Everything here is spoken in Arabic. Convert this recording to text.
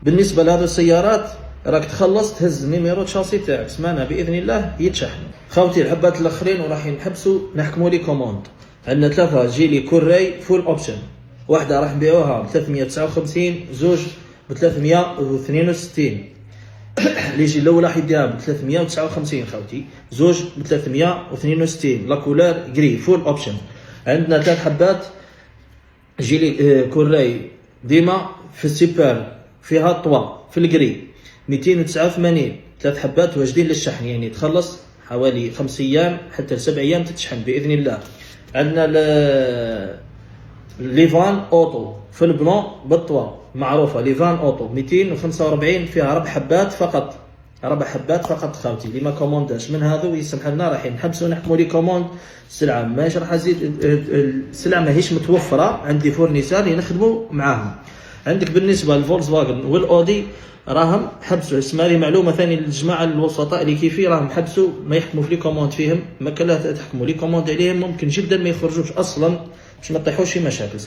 بالنسبه لهذه السيارات راك تخلص تهز نيميرو شاسي تاعك، سمعنا باذن الله يتشحن. خوتي الحبات الاخرين وراح نحبسوا نحكموا لي كوموند. عندنا ثلاثه جيلي كوري فول اوبشن، واحده راح نبيعوها ب 359، زوج ب 362. اللي يجي الاول راح يديها ب 359 خوتي، زوج ب 362 لا كولور غري فول اوبشن. عندنا ثلاث حبات جيلي كوري ديما في السوبر فيها طوا في الجري 289، ثلاث حبات واجدين للشحن، يعني تخلص حوالي 5 ايام حتى 7 ايام تتشحن باذن الله. عندنا ليفان اوتو في البلون بالطوا معروفه، ليفان اوتو 245 فيها 4 حبات فقط، 4 حبات فقط خوتي. اللي ما كومونداش من هذو يسمح لنا راح نحبسوا نحكموا لي كوموند. السلعه ماهيش راح تزيد، السلعه ماهيش متوفره عندي فورنيسور اللي نخدموا معاهم. عندك بالنسبه للفولكس فاجن والاودي راهم حبسوا، اسمع لي معلومه ثانيه للجماعه الوسطاء اللي كيفي، راهم حبسوا ما يحكموا في لي كوموند فيهم، ما كان لا تحكموا لي كوموند عليهم، ممكن جدا ما يخرجوش اصلا باش ما تطيحوش في مشاكل.